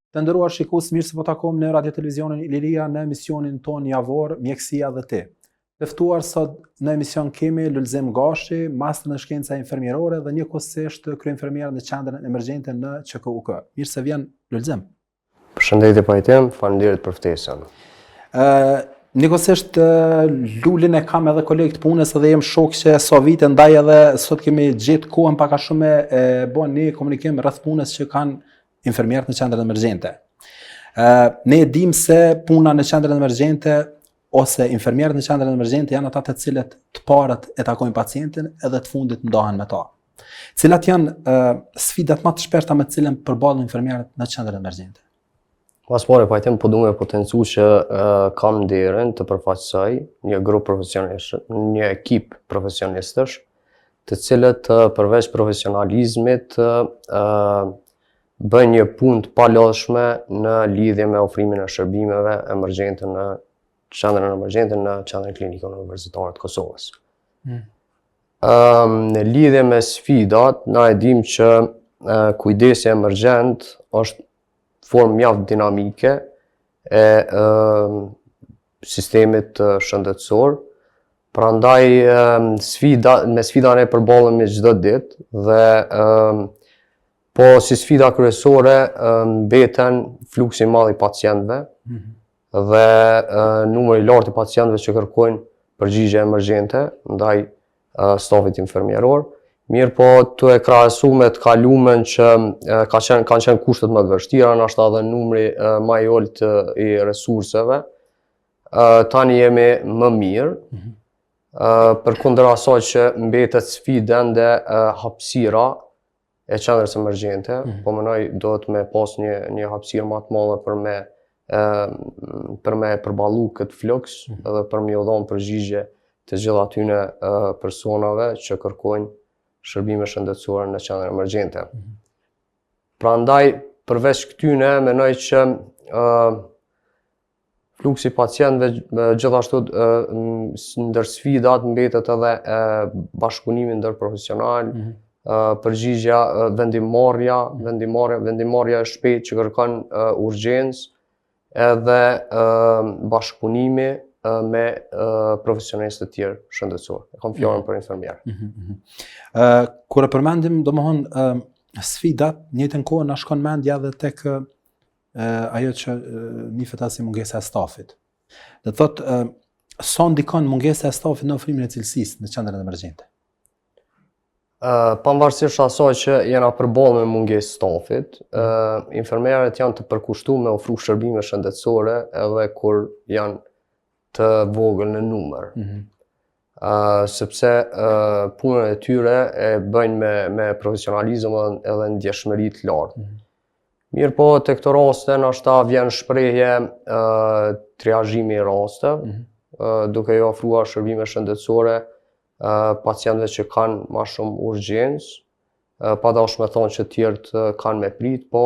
Të nderuar shikues, mirë se po takohem në Radio Televizionin Iliria në emisionin ton javor Mjekësia dhe ti. Të ftuar sot në emision kemi Lulzim Gashi, master në shkenca infermierore dhe njëkohësisht kryenfermier në qendrën emergjente në QKUK. Mirë se vjen Lulzim. Përshëndetje pajtem, faleminderit për ftesën. Njëkohësisht Lulin e kam edhe kolegë të punës dhe jem shok që so vite ndaj edhe sot kemi gjetë kohën pak a shumë e bën një komunikim rreth punës që kanë infermierët në qendrën emergjente. Ne e dim se puna në qendrën emergjente ose infermierët në qendrën emergjente janë ata të cilët të parët e takojnë pacientin edhe të fundit ndahen me ta. Cilat janë sfidat më të shpeshta me të cilën përballen infermierët në qendrën emergjente? Pas pare pajtem po du me potencu që kam nderin të përfaqësoj një grup profesionistësh, një ekip profesionistësh, të cilët përveç profesionalizmit bëjnë një punë të palodhshme në lidhje me ofrimin e shërbimeve emergjente në qendrën emergjente në qendrën klinikën universitare të Kosovës. Në lidhje me sfidat, na e dim që kujdesi emergjent është formë mjaft dinamike e sistemit shëndetësor. Prandaj me sfida ne përballemi çdo ditë dhe po si sfida kryesore mbeten fluksi i madh i pacientëve dhe numri i lartë i pacientëve që kërkojnë përgjigje emergjente ndaj stafit infermieror. Mirë po të e krahasu me të kalumen që kanë qenë kushtet më të vështira, ndoshta edhe numri më i ulët i resurseve, tani jemi më mirë. Përkundër asaj që mbetet sfidë ende hapësira e qendrës emergjente, po mendoj duhet me pas një hapësirë më të madhe për me përballu këtë fluks edhe për me u dhënë përgjigje të gjithë atyne personave që kërkojnë shërbime shëndetësore në qendrën emergjente. Prandaj, përveç këtyne, mendoj që fluksi i pacientëve gjithashtu ndër sfidat mbetet edhe bashkëpunimi ndërprofesional, përgjigja, vendimmarrja e shpejtë që kërkon urgjencë, edhe bashkëpunimi me profesionistë të tjerë shëndetësor. E kam fjalën për infermier. Kur e përmendim domethënë sfidat, në njëjtën kohë na shkon mendja edhe tek ajo që nifet si mungesa e stafit. Do thotë sa ndikon mungesa e stafit në ofrimin e cilësisë në qendrën emergjente? Pavarësisht asaj që jena përballë me mungesë stafit, infermierët janë të përkushtuar me ofru shërbime shëndetësore edhe kur janë të vogël në numër. Sepse punën e tyre e bëjnë me profesionalizëm edhe ndjeshmëri të lartë. Mirë po, te këto raste ndoshta vjen shprehje triazhimi i rasteve, duke i ofruar shërbime shëndetësore pacientëve që kanë më shumë urgjencë, pa dashur me thonë që tjerët kanë me prit, po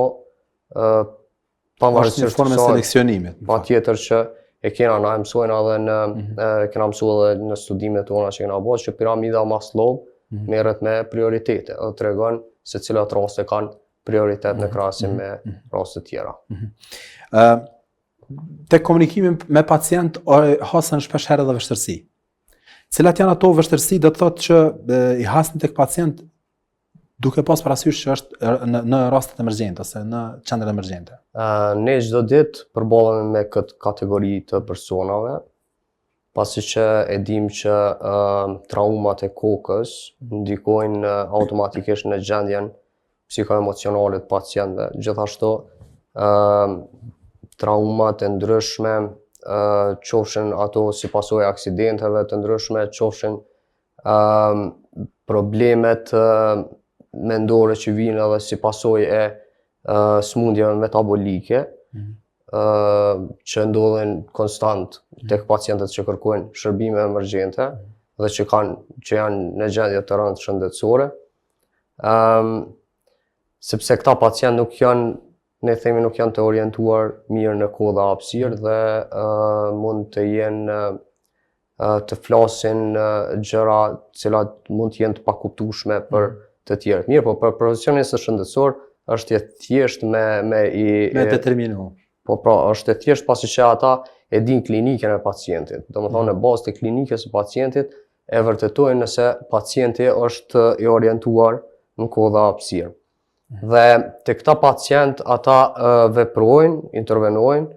pavarësisht formën e seleksionimit. Patjetër që e kena na mësojnë edhe kena mësuar edhe në studimet tona që kena bërë që piramida Maslow merret me prioritete dhe tregon se cilat raste kanë prioritet në krahasim me raste tjera. Te komunikimi me pacient hasen shpesh herë edhe vështirësi. Cilat janë ato vështirësi do të thotë që i hasin tek pacient duke pas parasysh që është në rastet emergjente ose në qendrën emergjente? Ne çdo ditë përballemi me këtë kategori të personave, pasi që e dim që traumat e kokës ndikojnë automatikisht në gjendjen psikoemocionale të pacientëve. Gjithashtu traumat e ndryshme qofshin ato si pasojë aksidenteve të ndryshme, qofshin problemet mendore që vijnë edhe si pasojë e smundjeve metabolike, që ndodhen konstant tek pacientët që kërkojnë shërbime emergjente dhe që janë në gjendje të rëndë shëndetësore. Sepse këta pacientë nuk janë të orientuar mirë në kohë dhe hapësirë dhe mund të jenë të flasin gjëra cilat mund të jenë të pakuptueshme për të tjerët. Mirë, po për profesionistët shëndetësor është e thjesht me determinu. Po pra, është e thjesht pasi që ata e din klinikën e pacientit. Domethënë në bazë të klinikës së pacientit e vërtetojnë nëse pacienti është i orientuar në kohë dhe hapësirë. Dhe te këta pacient ata veprojnë, intervenojnë,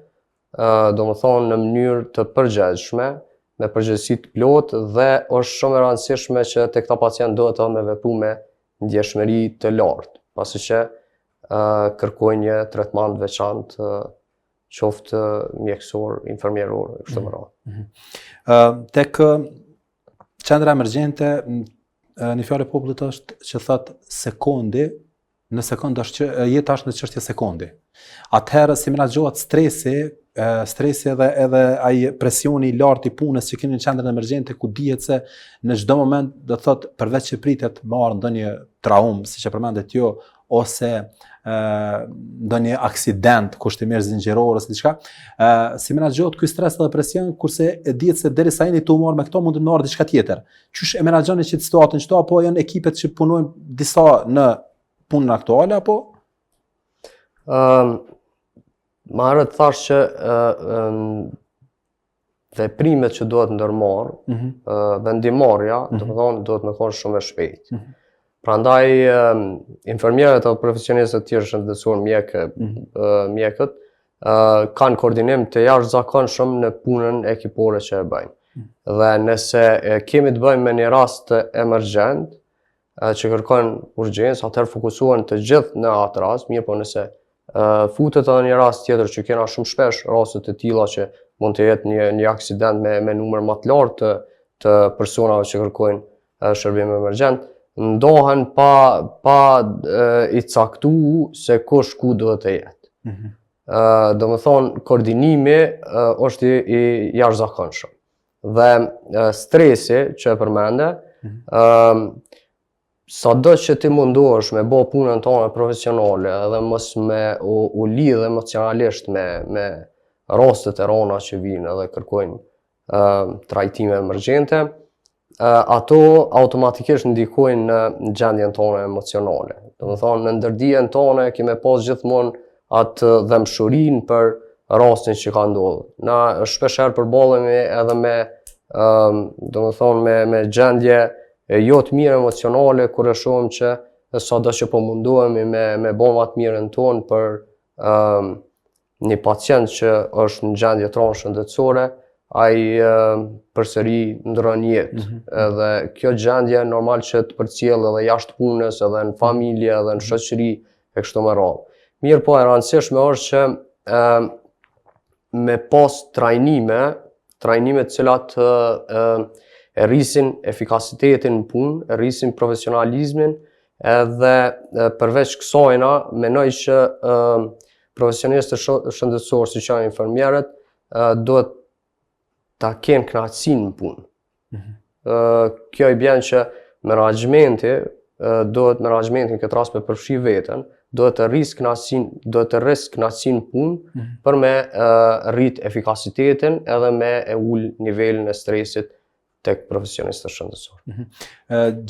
domethënë në mënyrë të përgjegjshme, me përgjegjësi të plotë dhe është shumë e rëndësishme që te këta pacient duhet me vepru me ndjeshmëri të lartë, pasi që kërkojnë një tretman të veçantë, qoftë mjekësor, infermieror, kështu me radhë. Tek qendra emergjente, një fjalë e popullit është që thotë sekondi, në sekond është që jeta është në çështje sekundi. Atëherë si menaxhohet stresi edhe ai presioni i lartë i punës që keni në qendrën emergjente, ku dihet se në çdo moment do thotë përveç që pritet marr ndonjë traumë, siç e përmendet ju, ose ndonjë aksident kushtimisht zinxhiror ose diçka, si menaxhohet ky stres dhe presion, kurse e dihet se derisa jeni tu marr me këto mund të marr diçka tjetër. Qysh e menaxhoni që situatën çto, apo janë ekipet që punojnë disa në punën aktuale apo? Ma herët thash që veprimet që duhet ndërmarrë, vendimarrja, domethënë duhet me qenë shumë e shpejtë. Prandaj infermierët apo profesionistët të tjerë shëndetësor, mjekët, kanë koordinim të jashtëzakonshëm në punën ekipore që e bëjnë. Dhe nëse kemi të bëjmë me një rast emergjent që kërkon urgjencë, atëherë fokusohen të gjithë në atë rast, mirë po nëse futet edhe një rast tjetër që kena shumë shpesh raste të tilla që mund të jetë një aksident me numër më të lartë të personave që kërkojnë shërbim emergjent, ndohen pa i caktuar se kush ku duhet të jetë. Domethënë koordinimi është i jashtëzakonshëm. Dhe stresi që e përmende, sado që ti mundohesh me bë punën tonë profesionale edhe mos me u lidh emocionalisht me rastet e rana që vinë edhe kërkojnë trajtime emergjente, ato automatikisht ndikojnë në gjendjen tonë emocionale. Domethënë në ndërdijen tonë kemi pas gjithmonë atë dëmshurinë për rastin që ka ndodhur. Na shpeshherë përballemi edhe me gjendje jo të mirë emocionale, kur e shohim që sado që po mundohemi me bë më të mirën tonë për një pacient që është në gjendje traumë shëndetësore, ai përsëri ndron jetë. Edhe kjo gjendje normal që të përcjell edhe jashtë punës, edhe në familje, edhe në shoqëri e kështu me radhë. Mirë po e rëndësishme është që me pas trajnime të cilat e rrisin efikasitetin në punë, e rrisin profesionalizmin, edhe përveç kësajna menoj që profesionistët shëndetësorë si që janë infermierët duhet ta kenë kënaqësinë në punë. Kjo i bjen që menaxhmenti në këtë rast me përfshi veten, duhet të rrisë kënaqësinë në punë për me rrit efikasitetin edhe me e ul nivelin e stresit tek profesionistët shëndetësorë.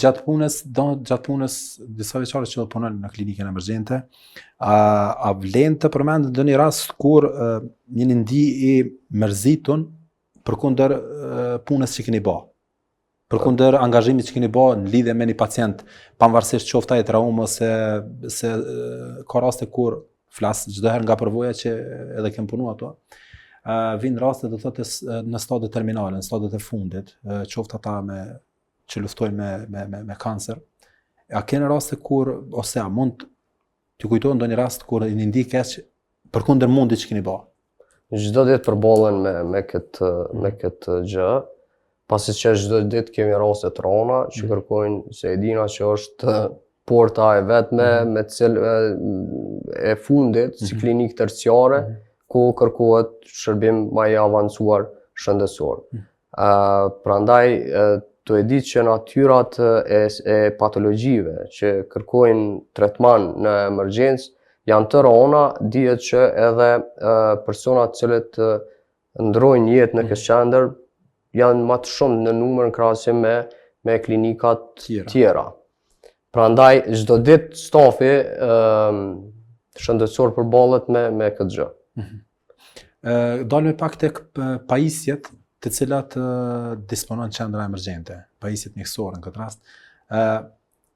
Gjatë punës disa veçare që do punojnë në klinikën emergjente, a vlen të përmendë ndonjë rast kur një ndi i mërzitur përkundër punës që keni bë, përkundër angazhimit që keni bë në lidhje me një pacient, pavarësisht qoftë ai traumë ose se ka raste kur flas çdo herë nga përvoja që edhe kem punuar ato. Vinë raste do thotë në stadiet terminale, në stadiet e fundit, qoftë ata që luftojnë me kancer. A keni raste kur, ose a mund t'ju kujtohet ndonjë rast kur një ndi keq përkundër mundit që keni bë? Çdo ditë përballen me këtë gjë, pasi që çdo ditë kemi raste të rana që kërkojnë se e dina që është porta e vetme me cilë e fundit si klinikë terciare, ku kërkohet shërbim më i avancuar shëndetësor. Prandaj të e ditë që natyrat e patologjive që kërkojnë tretman në emergjencë janë të rana, dihet që edhe personat cilët ndrojnë jetë në këtë qendër janë më të shumë në numër në krahasim me klinikat tjera. Prandaj çdo ditë stafi shëndetësor përballet me këtë gjë. Dalme pak tek pajisjet të cilat disponon qendra emergjente, pajisjet mjekësore në këtë rast.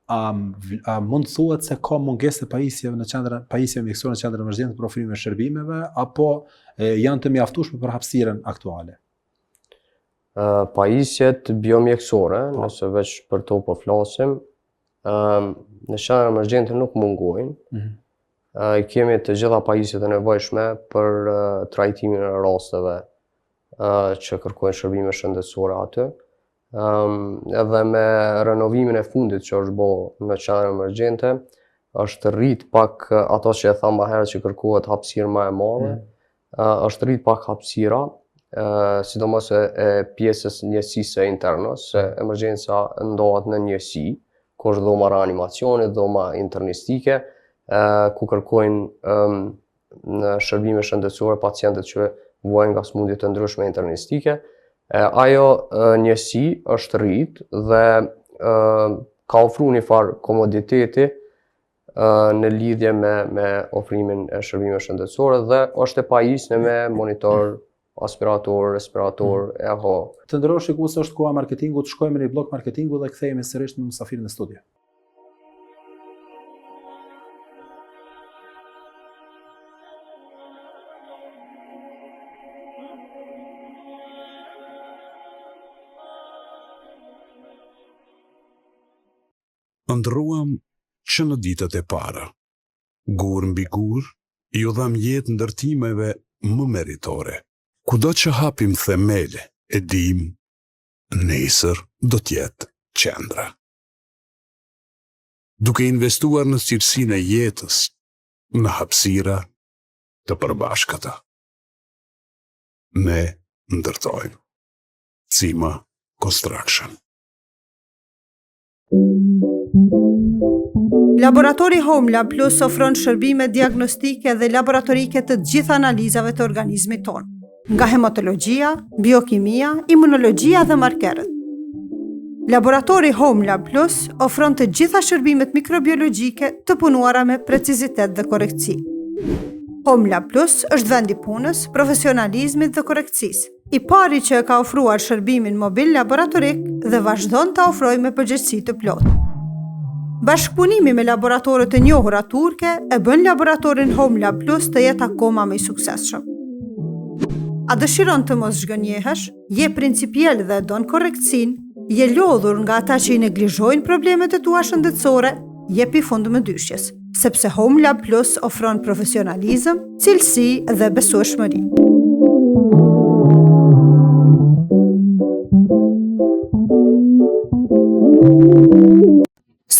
A mund thuhet se ka mungesë të pajisjeve mjekësore në qendrën emergjente për ofrimin e shërbimeve, apo janë të mjaftueshme për hapësirën aktuale? Pajisjet biomjekësore, nëse veç për to po flasim, në qendrën emergjente nuk mungojnë. Kemi të gjitha pajisjet e nevojshme për trajtimin e rasteve që kërkojnë shërbime shëndetësore aty. Edhe me renovimin e fundit që është bërë në qendrën emergjente, është rrit pak ato që e thamë më herët që kërkohet hapësirë më e madhe, është rrit pak hapësira, sidomos e pjesës njësisë internos, se emergjenca ndohet në njësi, ku është dhoma reanimacionit, dhoma internistike, ku kërkojnë në shërbime shëndetësore pacientët që vuajnë nga smundje të ndryshme internistike. Ajo njësi është rrit dhe ka ofruar një farë komoditeti në lidhje me ofrimin e shërbime shëndetësore dhe është e pajisshme me monitor, aspirator, respirator, eho. Të nderuar shikues, është koha e marketingut, shkojmë në një blok marketingu dhe kthehemi sërish me mysafirin në studio. Ndruam që në ditët e para, gur mbi gur, ju dham jetë ndërtimeve më meritore. Kudo që hapim themele, e dim, nesër do t'jetë qendra. Duke investuar në cilësinë e jetës, në hapësira të përbashkëta. Ne ndërtojmë. Cima Construction. Laboratori HomeLab Plus ofron shërbime diagnostike dhe laboratorike të gjitha analizave të organizmit tonë, nga hematologjia, biokimia, imunologjia dhe markerët. Laboratori HomeLab Plus ofron të gjitha shërbimet mikrobiologjike të punuara me precizitet dhe korrektësi. HomeLab Plus është vendi punës, profesionalizmit dhe korrektësisë, i pari që ka ofruar shërbimin mobil laboratorik dhe vazhdon të ofrojë me përgjegjësi të plotë. Bashkëpunimi me laboratorët e njohura turke e bën laboratorin HomeLab Plus të jetë akoma më i suksesshëm. A dëshiron të mos zhgënjehesh, je principiell dhe don korrektësinë, je lodhur nga ata që i neglizhojnë problemet e tua shëndetësore, jepi fund më dyshjes, sepse HomeLab Plus ofron profesionalizëm, cilësi dhe besueshmëri.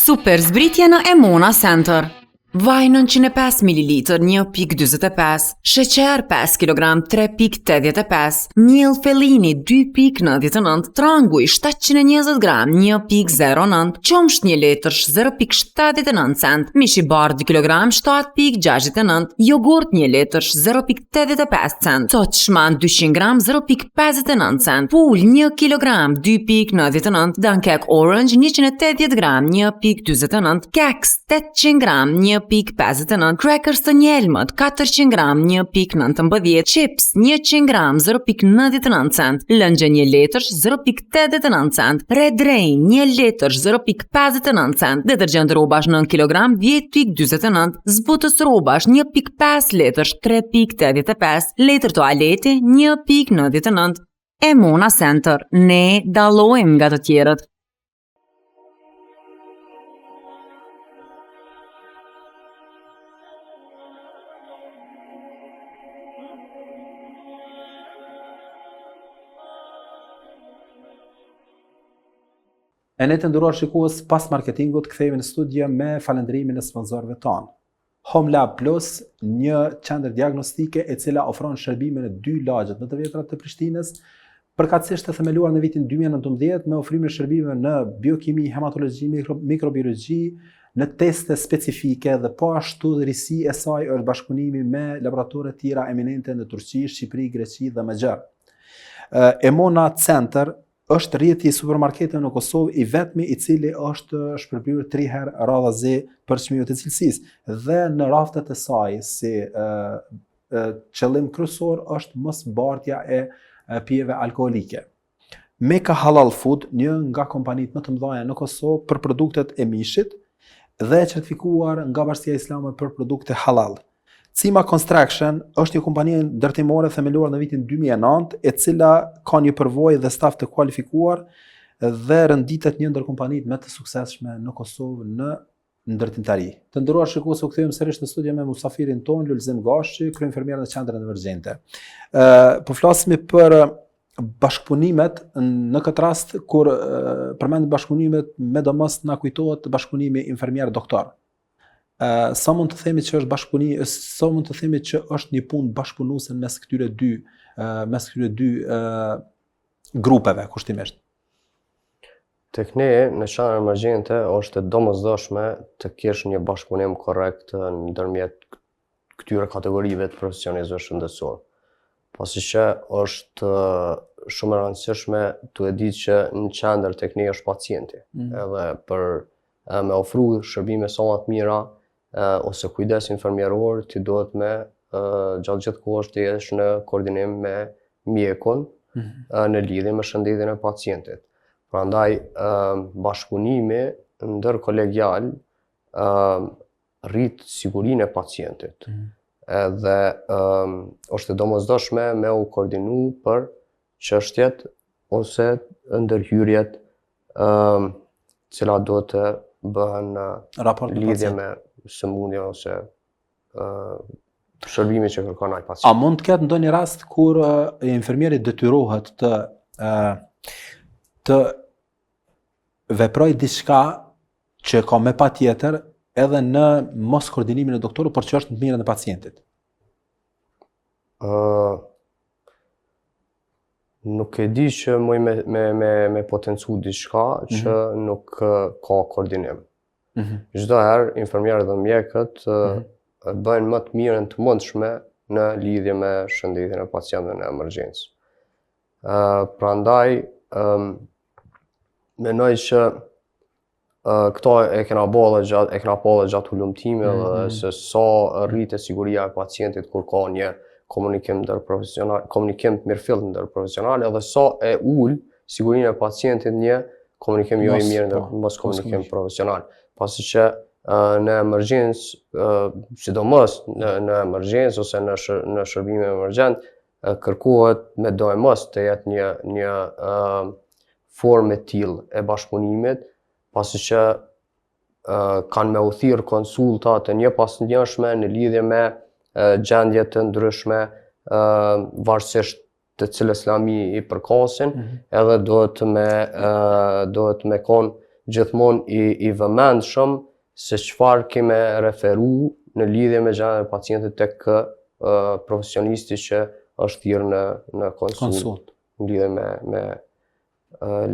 Super zbritje në Emona Center. Vaj 905 ml 1.45, sheqer 5 kg 3.85, miell Fellini 2.99, tranguj 720 gram 1.09, qumsht 1 litrësh 0.79 cent, mishi bar 2 kg 7.69, jogurt 1 litrësh 0.85 cent, cot shman 200 gram 0.59 cent, pull 1 kg 2.99, dankek orange 180 gram 1.29, keks 800 gram 1.59, crackers të njelmët 400 gram 1.19, chips 100 gram 0.99 cent, lëngje 1 litrësh 0.89 cent, Red Rain 1 litrësh 0.59 cent, detergjent rrobash 9 kg 10.49, zbutës rrobash 1.5 litrësh 3.85, letër toaleti 1.99. Emona Center, ne dallojmë nga të tjerët. E ne të nderuar shikues, pas marketingut kthehemi në studio me falënderimin e sponsorëve tanë. HomeLab Plus, një qendër diagnostike e cila ofron shërbime në 2 lagjet më të vjetra të Prishtinës, përkatësisht e themeluar në vitin 2019 me ofrimin e shërbimeve në biokimi, hematologji, mikrobiologji, në teste specifike dhe po ashtu risi e saj është bashkëpunimi me laboratore tjera eminente në Turqi, Shqipëri, Greqi dhe më gjerë. Emona Center është rrjeti i supermarketeve në Kosovë i vetmi i cili është shpërbyer 3 herë radhazi për çmimet e cilësisë dhe në raftet e saj si qëllim kryesor është mos bartja e pijeve alkoolike. Meka Halal Food, një nga kompanitë më të mëdha në Kosovë për produktet e mishit dhe e certifikuar nga Bashkia Islame për produkte halal. Cima Construction është një kompani ndërtimore themeluar në vitin 2009, e cila ka një përvojë dhe staf të kualifikuar dhe rënditet një ndër kompanitë më të suksesshme në Kosovë në ndërtimtari. Të nderuar shikues, u kthejmë sërish në studio me musafirin ton Lulzim Gashi, kryeministër në Qendrën Emergjente. Po flasim për bashkëpunimet në këtë rast kur përmend bashkëpunimet me domos na kujtohet bashkëpunimi infermier-doktor. Sa mund të themi që është bashkëpunim, sa mund të themi që është një punë bashkëpunuese mes këtyre dy grupeve kushtimisht? Tek ne në Qendrën Emergjente është e domosdoshme të kesh një bashkëpunim korrekt ndërmjet këtyre kategorive të profesionistëve shëndetësor. Pasi që është shumë e rëndësishme të e ditë që në qendër tek ne është pacienti, edhe për me ofru shërbime sa më të mira ose kujdes infermieror, ti duhet me gjatë gjithë kohës të jesh në koordinim me mjekun në lidhje me shëndetin e pacientit. Prandaj bashkëpunimi ndër kolegjal rrit sigurinë e pacientit. Edhe është e domosdoshme me u koordinu për çështjet ose ndërhyrjet cila do të bëhen lidhje me sëmundje ose shërbimi që kërkon ai pacient. A mund të ketë ndonjë rast kur infermieri detyrohet të veprojë diçka që ka me patjetër edhe në mos koordinimin e doktorit, por që është në të mirën e pacientit? Nuk e di që muj me potencu diçka që nuk ka koordinim. Çdo herë infermierët dhe mjekët bëjnë më të mirën të mundshme në lidhje me shëndetin e pacientëve në emergjencë. Prandaj mendoj që këto e kena bolle gjatë hulumtimeve se sa rritet siguria e pacientit kur ka një komunikim mirëfillt ndërprofesional edhe sa e ul sigurinë e pacientit një komunikim jo i mirë mos komunikim profesional. Pasi që në emergjencë, sidomos në emergjencë ose në shërbime emergjent, kërkohet me do e mos të jetë një formë e tillë e bashkëpunimit, pasi që kanë me u thirrë konsulta të njëpasnjëshme në lidhje me gjendje të ndryshme, varësisht të cilës lami i përkasin, edhe duhet me kon gjithmonë i vëmendshëm se çfarë keme referu në lidhje me gjendjen e pacientit tek profesionisti që është thirrë në konsult në lidhje me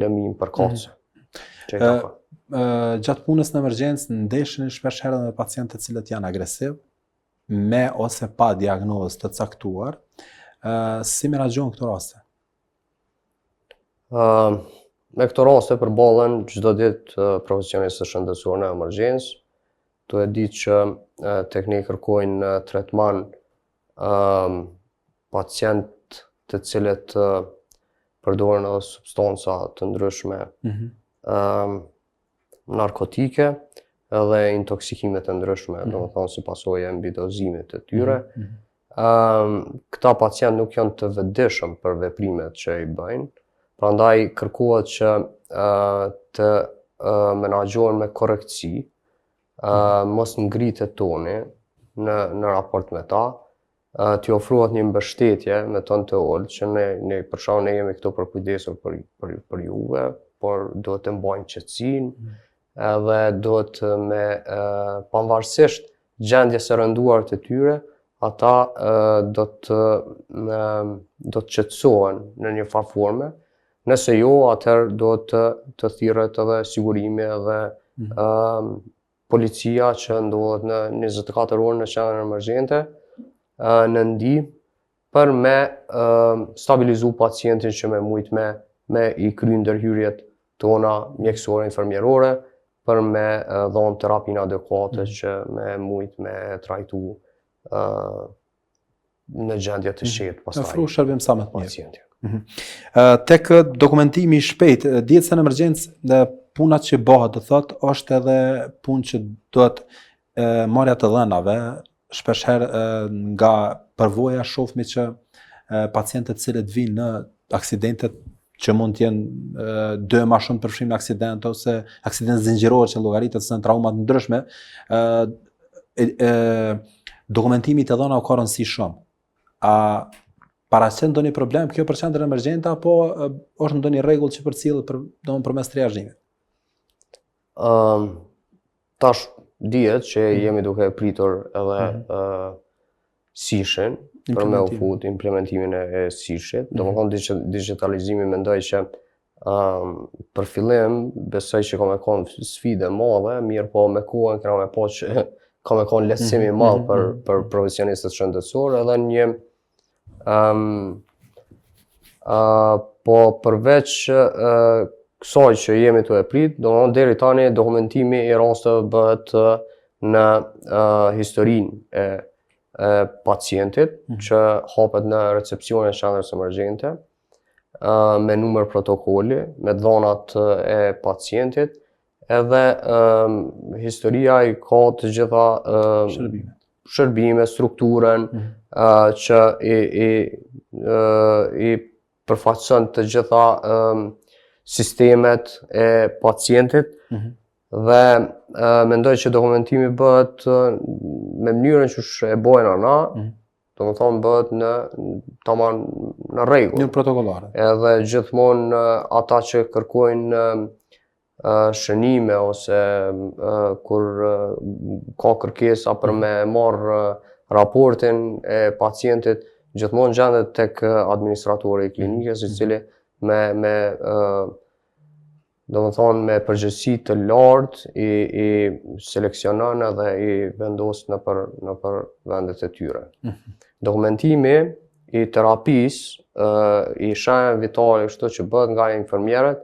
lëmin përkatëse. Gjatë punës në emergjencë ndeshni shpesh herë me pacientë të cilët janë agresiv, me ose pa diagnozë të caktuar. Si menaxhon këto raste? Me këto raste përballen çdo ditë profesionistë shëndetësor në emergjencë. Tu e di që tek ne kërkojnë tretman pacientë të cilët përdoren edhe substanca të ndryshme, narkotike edhe intoksikime të ndryshme, domethënë si pasojë e mbidozimit të tyre. Këta pacientë nuk janë të vetëdijshëm për veprimet që i bëjnë, prandaj kërkohet që të menaxhohen me korrektësi, mos ngritet toni në raport me ta, t'i ofrohet një mbështetje me ton të ulët, që ne për shkak ne jemi këtu për kujdesur për juve, por duhet të mbajnë qetësinë, edhe duhet me pavarësisht gjendjes së rënduar të tyre, ata do të qetësohen në një farë forme. Nëse jo, atëherë do të thirret edhe sigurimi edhe policia që ndodhet në 24 orë në qendrën emergjente në ndihmë për me stabilizu pacientin që me mujt me me i kry ndërhyrjet tona mjekësore, infermierore, për me dhonë terapinë adekuate që me mujt me trajtu në gjendje të shetë pastaj Ofru shërbim sa më të mirë. pacientit. Tek dokumentimi i shpejt, dihet se në emergjencë punat që bëhet, do thotë, është edhe punë që duhet marrja të dhënave, shpeshherë nga përvoja shohmi që pacientët cilët vinë në aksidentet që mund të jenë 2 më shumë përfshirë në aksident ose aksident zinxhiror që llogaritet se në trauma të ndryshme, dokumentimi të dhënave ka rëndësi shumë. A paraqet ndonjë problem kjo për qendrën emergjente apo është ndonjë rregull që përcjellet përmes triazhimit? Tash dihet që jemi duke pritur edhe sishin për me u fut implementimin e sishit. Domethënë digitalizimi mendoj që për fillim besoj që ka me konë sfide madhe, mirë po me kohën kena me po që ka me konë lehtësim i madh për profesionistët shëndetësor, edhe një po përveç kësaj që jemi të e prit, domethënë deri tani dokumentimi i rasteve bëhet në historinë e pacientit që hapet në recepcionin e qendrës emergjente me numër protokolli, me dhënat e pacientit, edhe historia i ka të gjitha shërbime, strukturën që i përfaqëson të gjitha sistemet e pacientit dhe mendoj që dokumentimi bëhet me mënyrën që e bojnë ana, domethënë bëhet tamam në rregull. Një protokollare. Edhe gjithmonë ata që kërkojnë shënime ose kur ka kërkesa për me marrë raportin e pacientit, gjithmonë gjendet tek administratori i klinikës, i cili domethënë me përgjegjësi të lartë i seleksionon edhe i vendos nëpër vendet e tyre. Dokumentimi i terapisë, i shenjave vitale kështu që bëhet nga infermierët,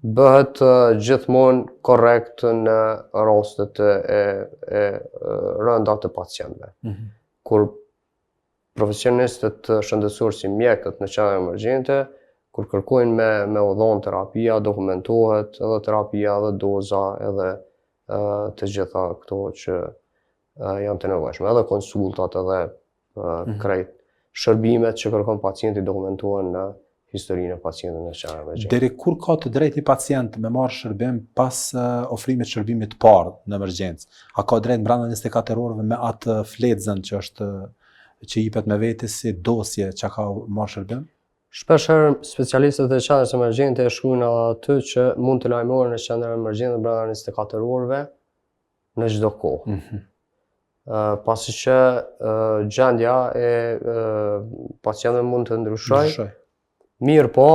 bëhet gjithmonë korrekt në rastet e rënda të pacientëve. Kur profesionistët shëndetësor si mjekët në qendra emergjente, kur kërkojnë me u dhënë terapia, dokumentohet edhe terapia, edhe doza, edhe të gjitha këto që janë të nevojshme. Edhe konsultat, edhe krejt shërbimet që kërkon pacienti dokumentohen në historinë e pacientit në qendrën emergjente. Deri kur ka të drejtë i pacient me marrë shërbim pas ofrimit shërbimit të parë në emergjencë? A ka drejt brenda 24 orëve me atë fletzën që jepet me vete si dosje që ka marrë shërbim? Shpeshherë specialistët e qendrës emergjente shkruajnë aty që mund të lajmërohen në qendrën emergjente brenda 24 orëve në çdo kohë. Pasi që gjendja e pacientëve mund të ndryshojë. Mirë po,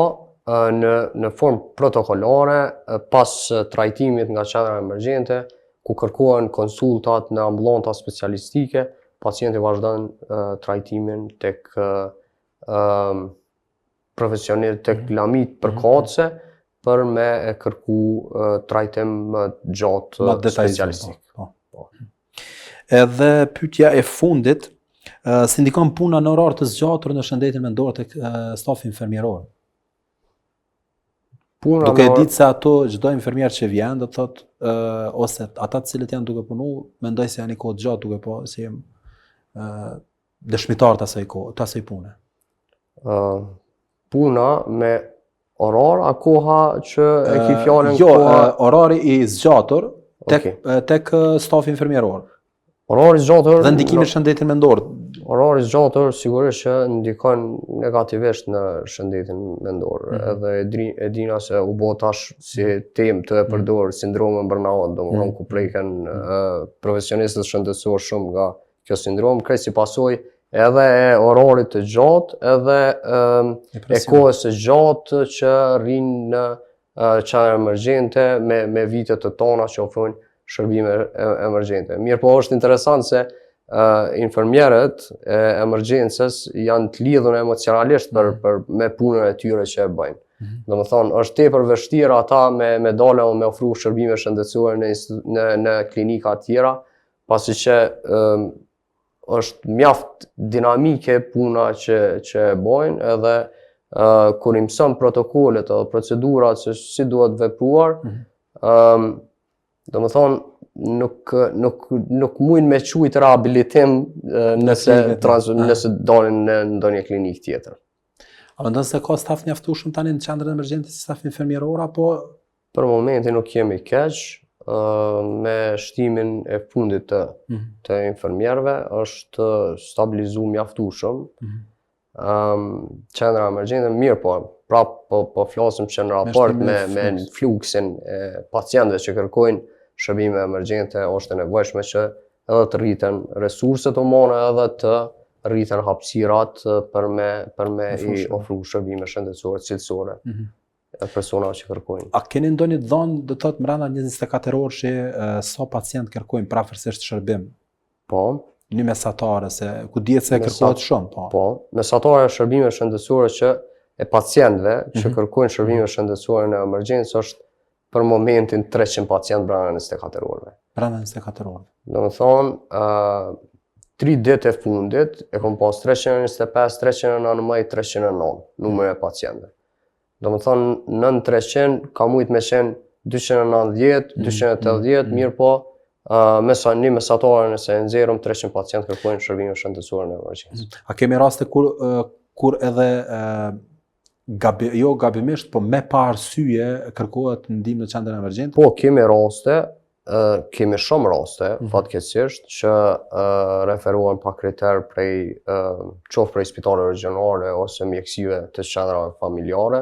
në formë protokollare, pas trajtimit nga qendra emergjente, ku kërkohen konsultat në ambulanta specialistike, pacienti vazhdon trajtimin tek profesionist, tek lamit përkatëse, për me kërku trajtim më gjatë specialistik. Edhe pyetja e fundit, si ndikon puna në orar të zgjatur në shëndetin mendor tek stafi infermieror? Duke ditë se ato çdo infermier që vjen, do thotë, ose ata të cilët janë duke punu, mendoj se janë i kohë gjatë duke po si dëshmitar të asaj pune. Puna me orar, a koha që e ki fjallën Jo, orari i zgjatur tek stafi infermieror. Orari zgjatur dhe ndikimi në shëndetin mendor. Orari zgjatur sigurisht që ndikon negativisht në shëndetin mendor. Edhe e dina se u bë tash si temë të e përdor sindromin burnout, domethënë ku preken profesionistët shëndetësor shumë nga kjo sindrom, krejt si pasojë edhe e orarit të gjatë, edhe e kohës së gjatë që rrinë në qendra emergjente me vitet të tona që ofrojnë shërbime emergjente. Mirë po është interesant se infermierët e emergjencës janë të lidhur emocionalisht me punën e tyre që e bëjnë. Domethënë është tepër vështirë ata me dalë me ofru shërbime shëndetësore në klinika të tjera, pasi që është mjaft dinamike puna që bojnë edhe kur i mëson protokollet edhe procedurat se si duhet vepruar, domethënë nuk mujnë me quajt rehabilitim nëse dalin në ndonjë klinikë tjetër. A mendon se ka staf mjaftueshëm tani në qendrën emergjente si staf infermieror apo për momentin nuk jemi keq me shtimin e fundit të infermierëve është stabilizuar mjaftueshëm. Qendra emergjente mirë po flasim që në raport me fluksin e pacientëve që kërkojnë shërbime emergjente është e nevojshme që edhe të rriten resurset humane edhe të rriten hapësirat për me i ofru shërbime shëndetësore cilësore personave që kërkojnë. A keni ndonjë dhënë do të thotë brenda 24 orë që sa pacient kërkojnë prafërsisht shërbim? Po. Një mesatare se ku dihet se kërkohet shumë, po. Po, mesatare shërbime shëndetësore që e pacientëve që kërkojnë shërbime shëndetësore në emergjencë është për momentin 300 pacient brenda 24 orëve. Brenda 24 orëve. Domethënë 3 ditë e fundit e kom pas 325, 399, 309 numër e pacientëve. Domethënë nën 300 ka mujt me qenë 290, 280, mirë po një mesatare nëse e nxjerrëm 300 pacient kërkojnë shërbime shëndetësore në emergjencë. A kemi raste kur edhe jo gabimisht, po me pa arsye kërkohet ndihmë në qendrën emergjente? Po, kemi shumë raste, fatkeqësisht, që referohen pa kriter qoftë prej spitaleve regionale ose mjekësive të qendrave familjare.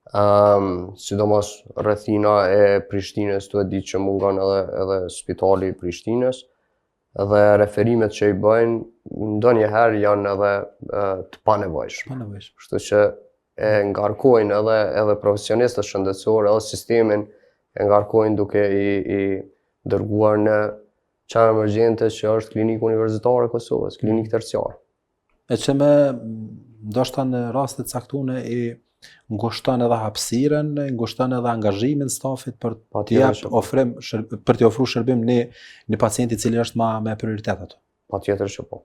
Sidomos rrethina e Prishtinës duhet ditë që mungon edhe spitali i Prishtinës dhe referimet që i bëjnë ndonjëherë janë edhe të panevojshme. Kështu që e ngarkojnë edhe profesionistët shëndetësorë edhe sistemin e ngarkojnë duke i dërguar në qendrën emergjente që është Klinika Universitare e Kosovës, klinikë terciare. E që ndoshta në raste të caktuara i ngushton edhe hapësirën, ngushton edhe angazhimin stafit për t'i ofruar shërbim në pacienti i cili është me prioritet ato. Patjetër që po.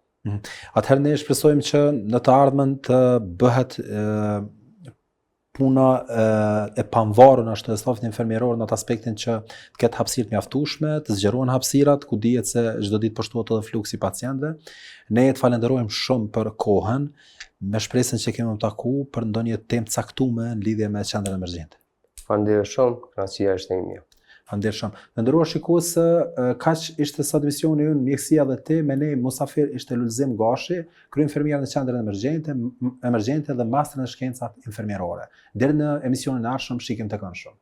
Atëherë ne shpresojmë që në të ardhmen të bëhet puna e pavarur ashtu e stafit infermieror në atë aspektin që të ketë hapësirë të mjaftueshme, të zgjerohen hapësirat, ku dihet se çdo ditë po shtohet edhe fluksi i pacientëve. Ne të falenderojmë shumë për kohën, me shpresën që kemi të taku për ndonjë temë të caktuar në lidhje me qendrën emergjente. Faleminderit shumë, kënaqësia është e mia. Faleminderit shumë. Të nderuar shikues, kaq ishte sot emisioni ynë Mjekësia dhe te, me ne musafir ishte Lulzim Gashi, kryenfermier në qendrën emergjente dhe master në shkencat infermierore. Deri në emisionin e ardhshëm, shikim të këndshëm.